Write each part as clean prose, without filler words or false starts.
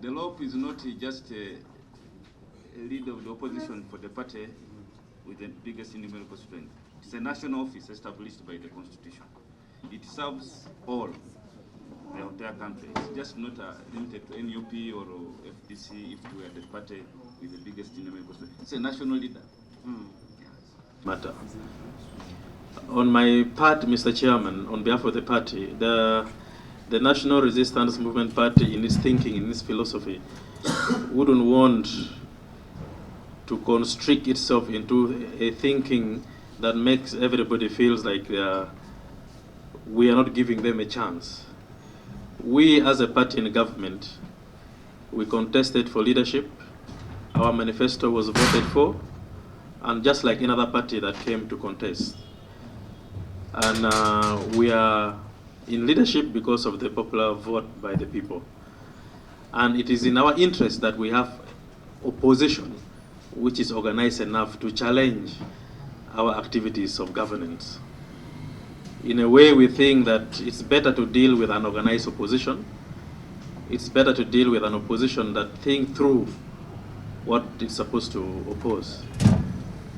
The LOP is not just a leader of the opposition for the party with the biggest numerical strength. It's a national office established by the Constitution. It serves all, the entire country. It's just not limited to NUP or FDC if we are the party with the biggest numerical strength. It's a national leader. Matter. On my part, Mr. Chairman, on behalf of the party, the National Resistance Movement Party, in its thinking, in its philosophy, wouldn't want to constrict itself into a thinking that makes everybody feels like we are not giving them a chance. We, as a party in government, we contested for leadership. Our manifesto was voted for, and just like another party that came to contest. And we are in leadership because of the popular vote by the people. And it is in our interest that we have opposition which is organized enough to challenge our activities of governance. In a way, we think that it's better to deal with an organized opposition. It's better to deal with an opposition that think through what it's supposed to oppose.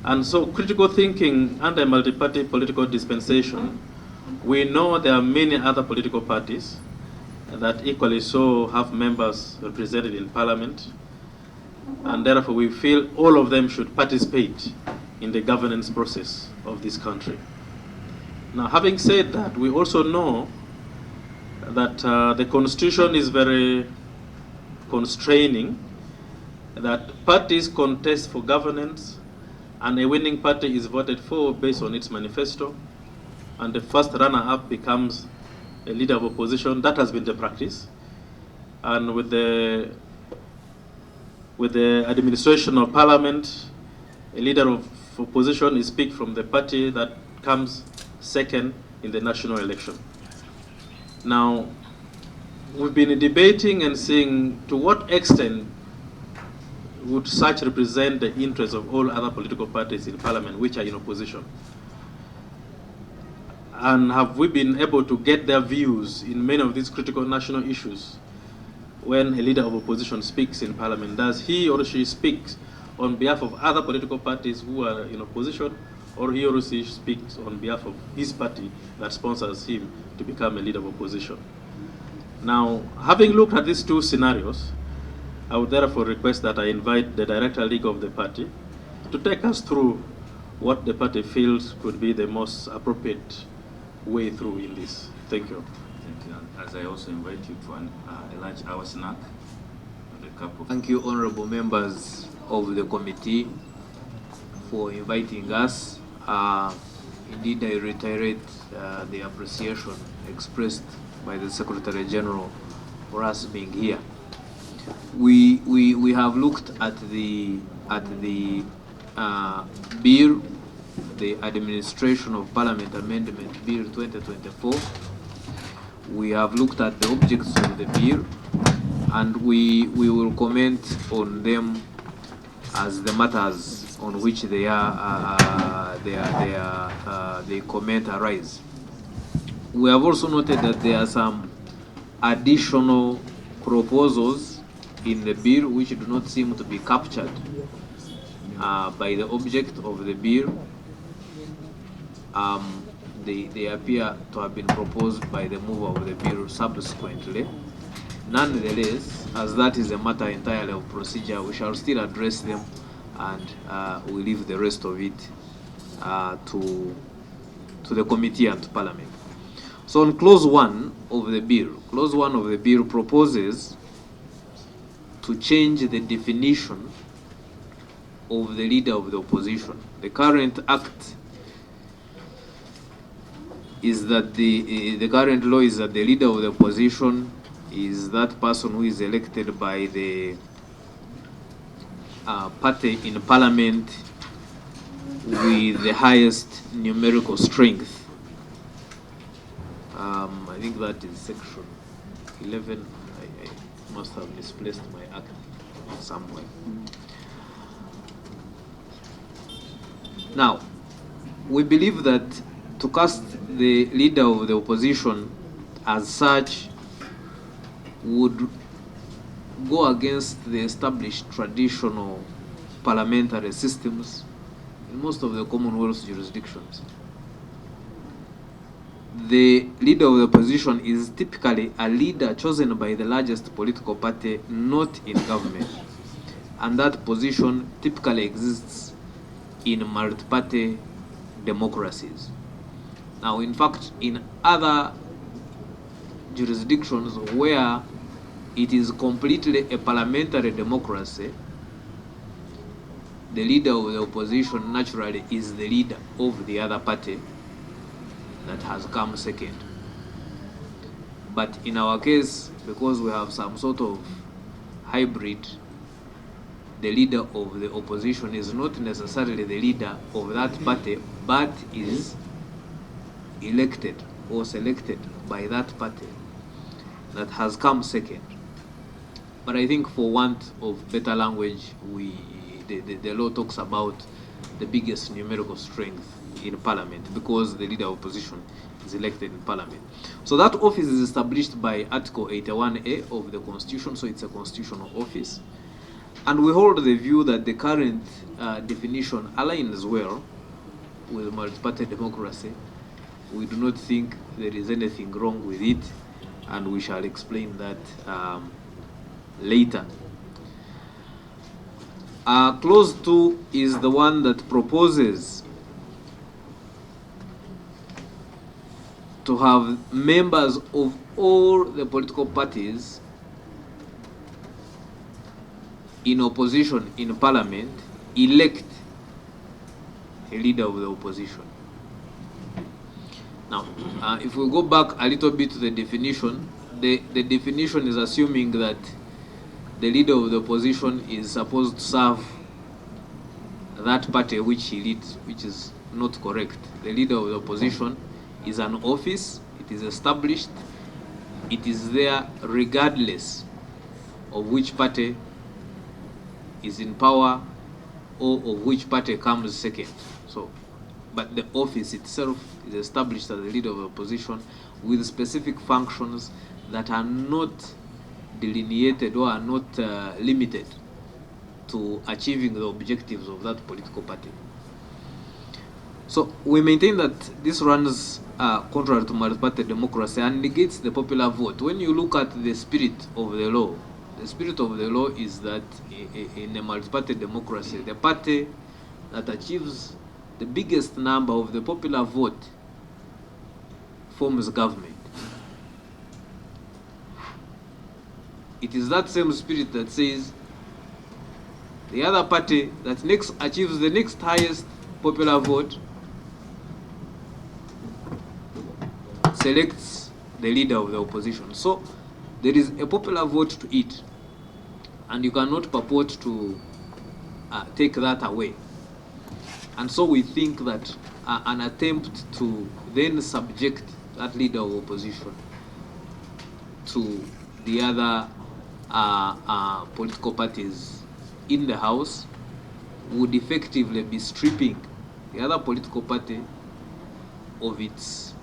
And so critical thinking under multi-party political dispensation, we know there are many other political parties that equally so have members represented in parliament, and therefore we feel all of them should participate in the governance process of this country. Now, having said that, we also know that the Constitution is very constraining, that parties contest for governance, and a winning party is voted for based on its manifesto, and the first runner-up becomes a leader of opposition. That has been the practice. And with the administration of parliament, a leader of opposition is picked from the party that comes second in the national election. Now, we've been debating and seeing to what extent would such represent the interests of all other political parties in parliament which are in opposition? And have we been able to get their views in many of these critical national issues? When a leader of opposition speaks in parliament, does he or she speak on behalf of other political parties who are in opposition, or he or she speaks on behalf of his party that sponsors him to become a leader of opposition? Now, having looked at these two scenarios, I would therefore request that I invite the Director League of the party to take us through what the party feels could be the most appropriate way through in this. Thank you. Thank you. As I also invite you to a large hour snack with a cup of... Thank you, honorable members of the committee, for inviting us. Indeed, I reiterate the appreciation expressed by the Secretary General for us being here. We have looked at the bill, the Administration of Parliament Amendment Bill 2024. We have looked at the objects of the bill, and we will comment on them as the matters on which they comment arise. We have also noted that there are some additional proposals in the bill which do not seem to be captured by the object of the bill. They appear to have been proposed by the mover of the bill subsequently. Nonetheless, as that is a matter entirely of procedure, we shall still address them, and we leave the rest of it to the committee and to Parliament. So on clause 1 of the bill proposes to change the definition of the leader of the opposition. The current act is that the current law is that the leader of the opposition is that person who is elected by the party in parliament with the highest numerical strength. I think that is section 11. I must have misplaced my act somewhere. Now, we believe that to cast the leader of the opposition as such would go against the established traditional parliamentary systems in most of the Commonwealth jurisdictions. The leader of the opposition is typically a leader chosen by the largest political party not in government, and that position typically exists in multi-party democracies. Now, in fact, in other jurisdictions where it is completely a parliamentary democracy, the leader of the opposition naturally is the leader of the other party that has come second. But in our case, because we have some sort of hybrid, the leader of the opposition is not necessarily the leader of that party, but is elected or selected by that party that has come second. But I think for want of better language, the law talks about the biggest numerical strength in parliament, because the leader of opposition is elected in parliament. So that office is established by Article 81A of the Constitution, so it's a constitutional office. And we hold the view that the current definition aligns well with multi-party democracy. We do not think there is anything wrong with it, and we shall explain that later. Clause 2 is the one that proposes to have members of all the political parties in opposition in parliament elect a leader of the opposition. Now, if we go back a little bit to the definition, the definition is assuming that the leader of the opposition is supposed to serve that party which he leads, which is not correct. The leader of the opposition is an office, it is established, it is there regardless of which party is in power or of which party comes second. So, but the office itself is established as the leader of the opposition with specific functions that are not delineated or are not limited to achieving the objectives of that political party. So we maintain that this runs contrary to multi-party democracy and negates the popular vote. When you look at the spirit of the law, the spirit of the law is that in a multi-party democracy, the party that achieves the biggest number of the popular vote forms government. It is that same spirit that says the other party that next achieves the next highest popular vote selects the leader of the opposition. So there is a popular vote to it, and you cannot purport to take that away. And so we think that an attempt to then subject that leader of opposition to the other political parties in the House would effectively be stripping the other political party of its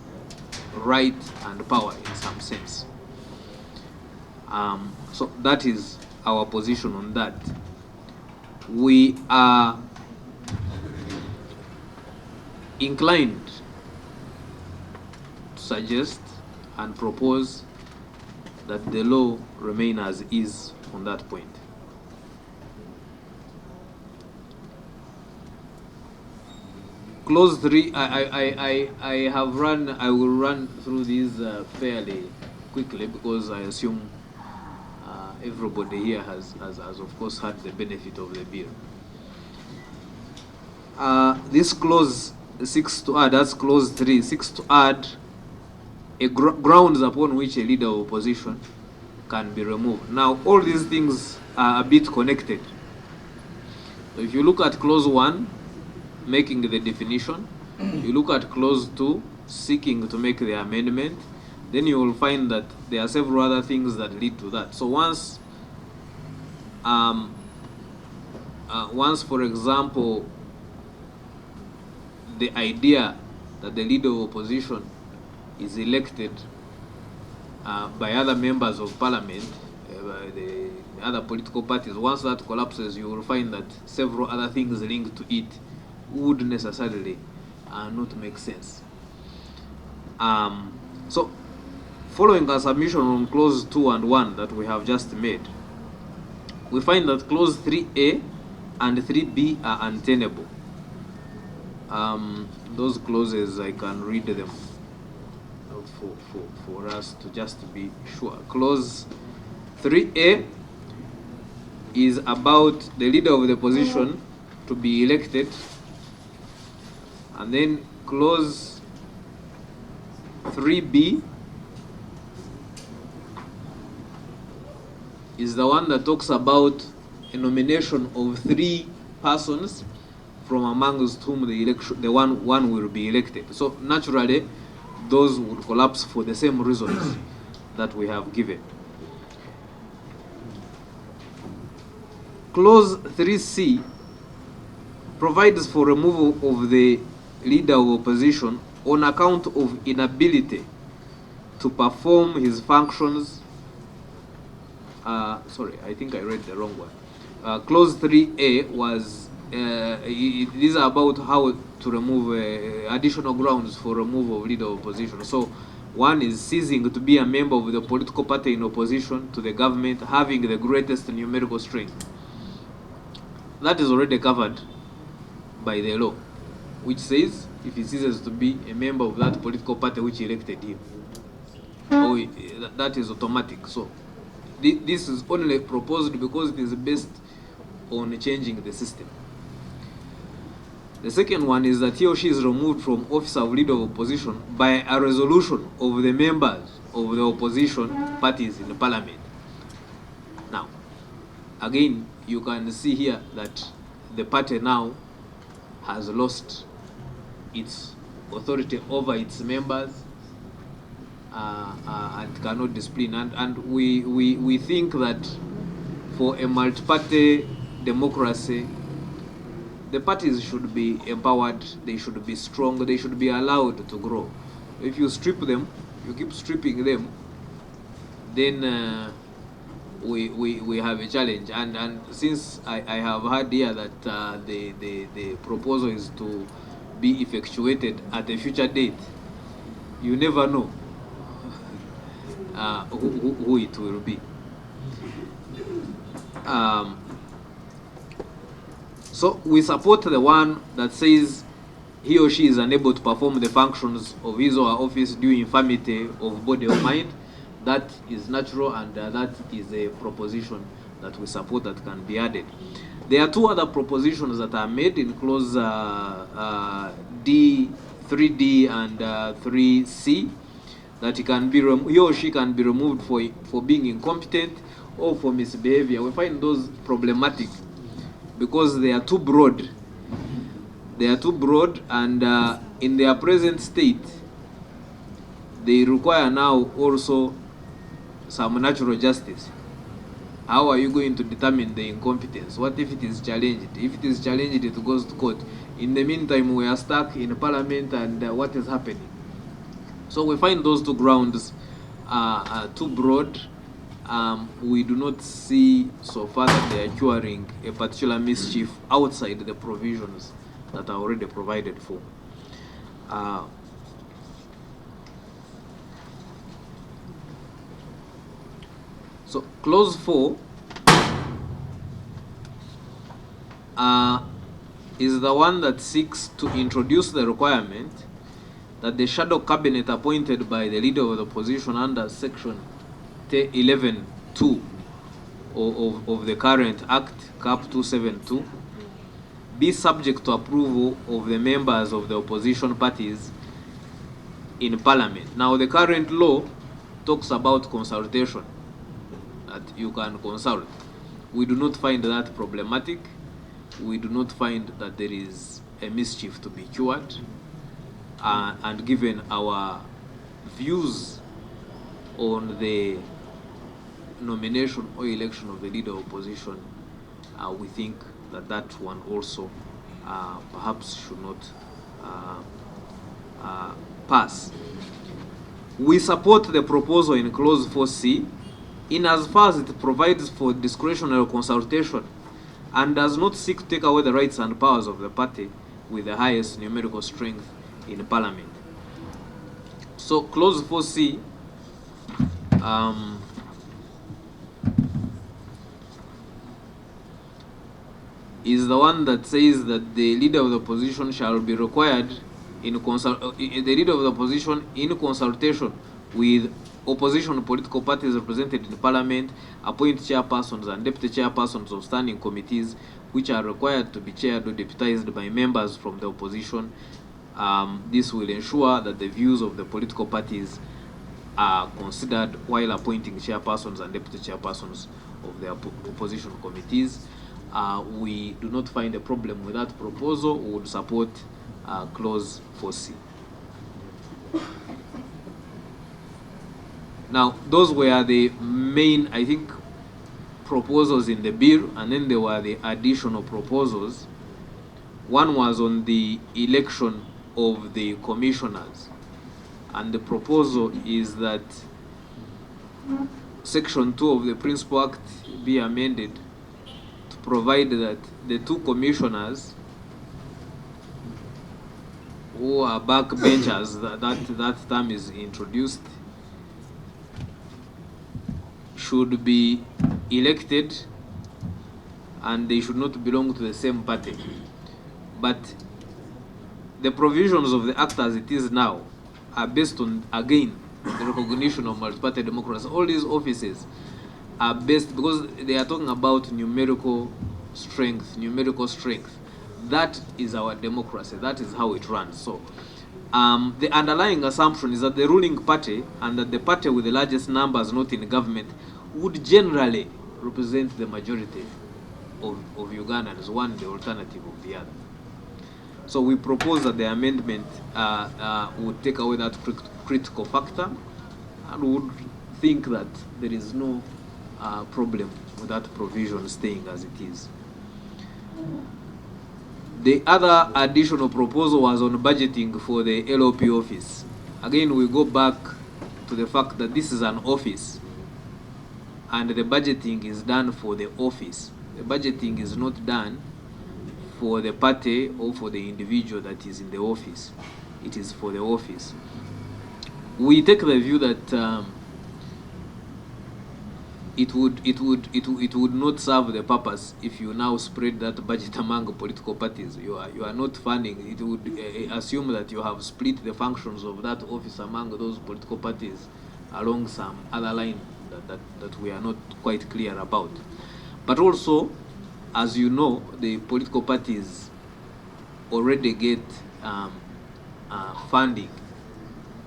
right and power in some sense. So that is our position on that. We are inclined to suggest and propose that the law remain as is on that point. Clause 3, I will run through these fairly quickly because I assume everybody here has of course had the benefit of the bill. This clause seeks to add, that's clause 3, seeks to add grounds upon which a leader of opposition can be removed. Now, all these things are a bit connected. So if you look at clause 1, making the definition, you look at clause 2, seeking to make the amendment, then you will find that there are several other things that lead to that. So once, for example, the idea that the leader of opposition is elected by other members of parliament the other political parties, once that collapses, you will find that several other things linked to it would necessarily not make sense. So, following our submission on clause 2 and 1 that we have just made, we find that clause 3A and 3B are untenable. Those clauses, I can read them for us to just be sure. Clause 3A is about the leader of the opposition to be elected, and then clause 3B is the one that talks about a nomination of 3 persons from amongst whom the one will be elected. So naturally, those would collapse for the same reasons that we have given. Clause 3C provides for removal of the leader of opposition on account of inability to perform his functions. Sorry, I think I read the wrong one. Clause 3A was, these are about how to remove additional grounds for removal of leader of opposition. So one is ceasing to be a member of the political party in opposition to the government having the greatest numerical strength. That is already covered by the law, which says if he ceases to be a member of that political party which elected him, that is automatic. So this is only proposed because it is based on changing the system. The second one is that he or she is removed from office of leader of opposition by a resolution of the members of the opposition parties in the parliament. Now, again, you can see here that the party now has lost its authority over its members and cannot discipline. And we think that for a multi-party democracy, the parties should be empowered, they should be strong, they should be allowed to grow. If you strip them, you keep stripping them, then we have a challenge. And since I have heard here that the proposal is to be effectuated at a future date, you never know who it will be. So we support the one that says he or she is unable to perform the functions of his or her office due infirmity of body or mind. That is natural, and that is a proposition that we support that can be added. There are 2 other propositions that are made in clause 3D and 3C, that he or she can be removed for being incompetent or for misbehavior. We find those problematic because they are too broad. They are too broad, and in their present state, they require now also some natural justice. How are you going to determine the incompetence? What if it is challenged? If it is challenged, it goes to court. In the meantime, we are stuck in parliament, and what is happening? So we find those 2 grounds too broad. We do not see so far that they are curing a particular mischief outside the provisions that are already provided for. So clause 4 is the one that seeks to introduce the requirement that the shadow cabinet appointed by the leader of the opposition under section 11(2) of the current Act, Cap 272, be subject to approval of the members of the opposition parties in parliament. Now, the current law talks about consultation, that you can consult. We do not find that problematic. We do not find that there is a mischief to be cured. And given our views on the nomination or election of the leader of opposition, we think that one also perhaps should not pass. We support the proposal in clause 4C in as far as it provides for discretionary consultation and does not seek to take away the rights and powers of the party with the highest numerical strength in Parliament. So clause 4C is the one that says that the leader of the opposition shall be required the leader of the opposition in consultation with opposition political parties represented in Parliament appoint chairpersons and deputy chairpersons of standing committees which are required to be chaired or deputized by members from the opposition. This will ensure that the views of the political parties are considered while appointing chairpersons and deputy chairpersons of the opposition committees. We do not find a problem with that proposal. We would support clause 4C. Now, those were the main, I think, proposals in the bill, and then there were the additional proposals. One was on the election of the commissioners, and the proposal is that Section 2 of the Principal Act be amended to provide that the two commissioners who are backbenchers, that term is introduced, should be elected and they should not belong to the same party. But the provisions of the Act as it is now are based on, again, the recognition of multi-party democracy. All these offices are based, because they are talking about numerical strength. That is our democracy. That is how it runs. So the underlying assumption is that the ruling party and that the party with the largest numbers not in government would generally represent the majority of Ugandans, one the alternative of the other. So we propose that the amendment would take away that critical factor, and would think that there is no problem with that provision staying as it is. The other additional proposal was on budgeting for the LOP office. Again, we go back to the fact that this is an office and the budgeting is done for the office. The budgeting is not done for the party or for the individual that is in the office. It is for the office. We take the view that it would not serve the purpose if you now spread that budget among political parties. You are not funding. It would assume that you have split the functions of that office among those political parties along some other line that we are not quite clear about. But also, as you know, the political parties already get funding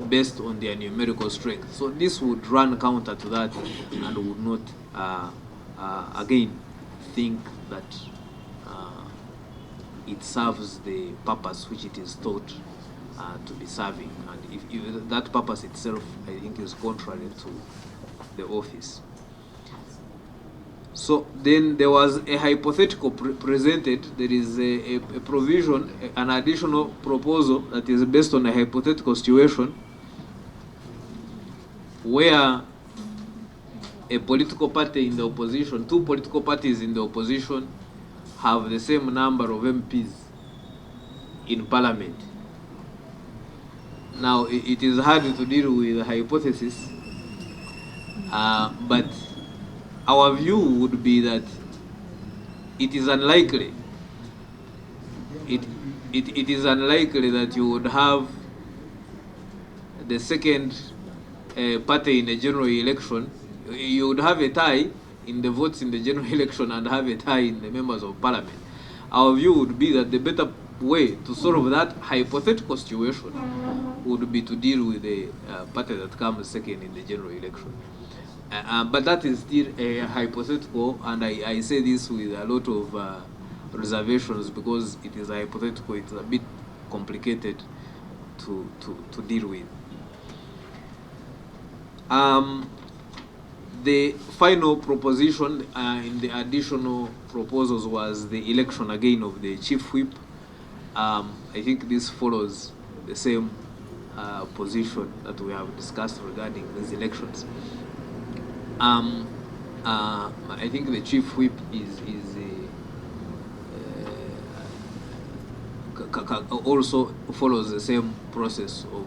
based on their numerical strength. So this would run counter to that and would not, again, think that it serves the purpose which it is thought to be serving. And if that purpose itself, I think, is contrary to the office. So then there was a hypothetical presented. There is a provision, an additional proposal that is based on a hypothetical situation where a political party in the opposition, two political parties in the opposition, have the same number of MPs in Parliament. Now, it is hard to deal with a hypothesis, but our view would be that it is unlikely. It is unlikely that you would have the second party in a general election. You would have a tie in the votes in the general election and have a tie in the members of Parliament. Our view would be that the better way to solve that hypothetical situation would be to deal with the party that comes second in the general election. But that is still a hypothetical, and I say this with a lot of reservations because it is a hypothetical. It's a bit complicated to deal with. The final proposition in the additional proposals was the election again of the chief whip. I think this follows the same position that we have discussed regarding these elections. I think the chief whip also follows the same process of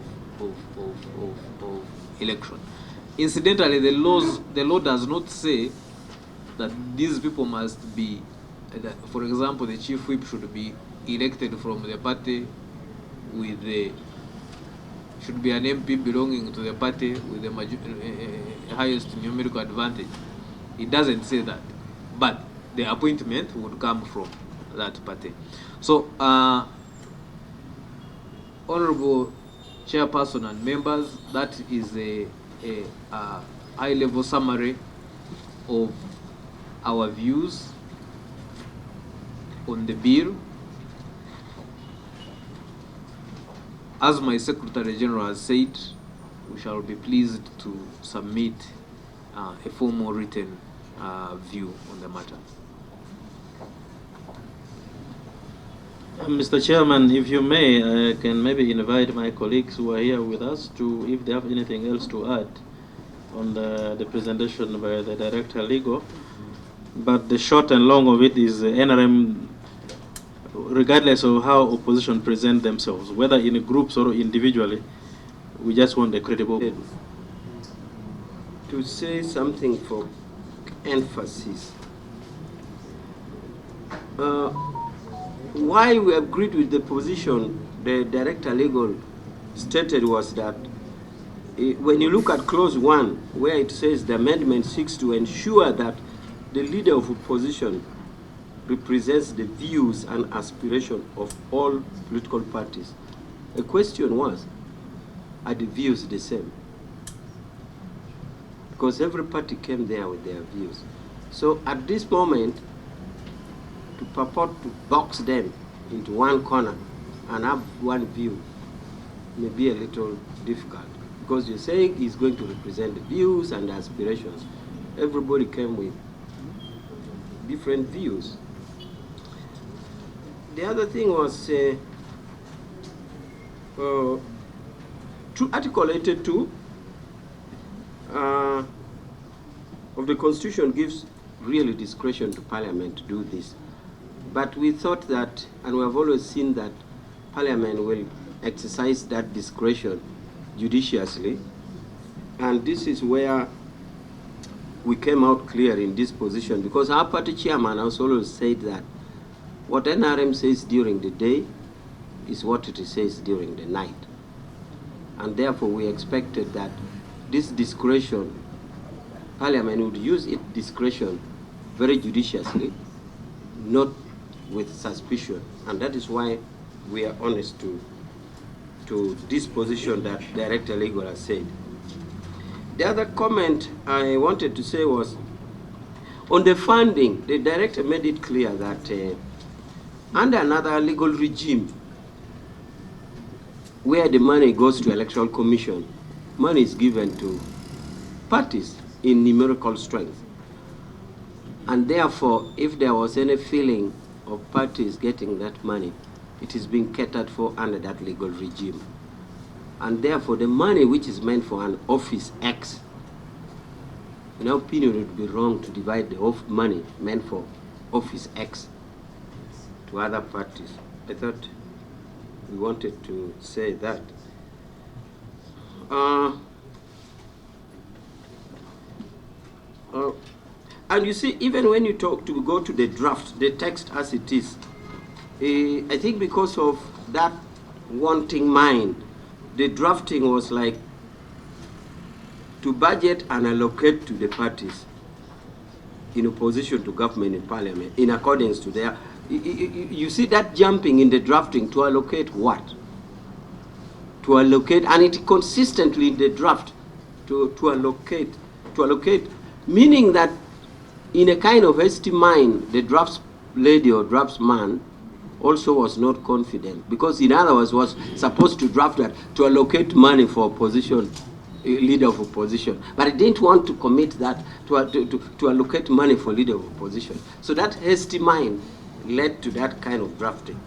election. Incidentally, the law does not say that these people must be, for example, the chief whip should be elected from the party with the, should be an MP belonging to the party with the highest numerical advantage. It doesn't say that, but the appointment would come from that party. So, Honorable Chairperson and members, that is a high-level summary of our views on the bill. As my Secretary General has said, we shall be pleased to submit a formal written view on the matter. Mr. Chairman, if you may, I can maybe invite my colleagues who are here with us to, if they have anything else to add on the presentation by the Director Legal. But the short and long of it is NRM, regardless of how opposition present themselves, whether in groups or individually, we just want a credible. To say something for emphasis. Why we agreed with the position the Director Legal stated was that when you look at clause 1, where it says the amendment seeks to ensure that the leader of opposition represents the views and aspirations of all political parties. The question was, are the views the same? Because every party came there with their views. So at this moment, to purport to box them into one corner and have one view may be a little difficult, because you're saying he's going to represent the views and the aspirations. Everybody came with different views. The other thing was Article 82 of the Constitution gives really discretion to Parliament to do this. But we thought that, and we have always seen that Parliament will exercise that discretion judiciously, and this is where we came out clear in this position, because our party chairman has always said that what NRM says during the day is what it says during the night. And therefore we expected that this discretion, Parliament would use its discretion very judiciously, not with suspicion. And that is why we are honest to this position that Director Legal has said. The other comment I wanted to say was, on the funding, the Director made it clear that under another legal regime, where the money goes to Electoral Commission, money is given to parties in numerical strength. And therefore, if there was any feeling of parties getting that money, it is being catered for under that legal regime. And therefore, the money which is meant for an office X, in our opinion, it would be wrong to divide the money meant for office X to other parties. I thought we wanted to say that. And you see, even when you go to the draft, the text as it is, I think because of that wanting mind, the drafting was like to budget and allocate to the parties in opposition to government in Parliament, in accordance to their. You see that jumping in the drafting to allocate what? To allocate, and it consistently in the draft to allocate, meaning that in a kind of hasty mind, the drafts lady or draftsman also was not confident, because in other words was supposed to draft that to allocate money for opposition, leader of opposition, but he didn't want to commit that to allocate money for leader of opposition. So that hasty mind led to that kind of drafting.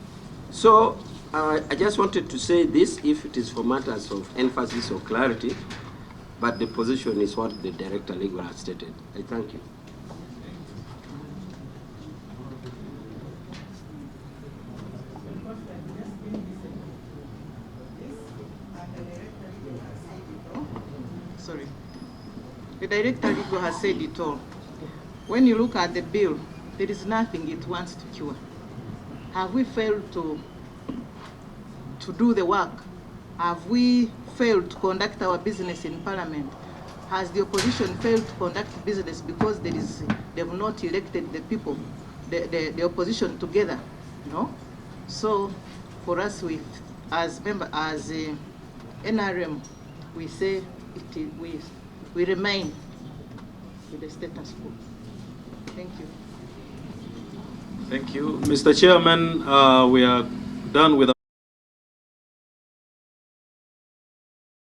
So I just wanted to say this, if it is for matters of emphasis or clarity, but the position is what the Director Legal has stated. I thank you. Director Legal has said it all. When you look at the bill, there is nothing it wants to cure. Have we failed to do the work? Have we failed to conduct our business in Parliament? Has the opposition failed to conduct business because they have not elected the people, the opposition together? No. So for us, as NRM, we say we remain with the status quo. Thank you. Thank you, Mr. Chairman. We are done with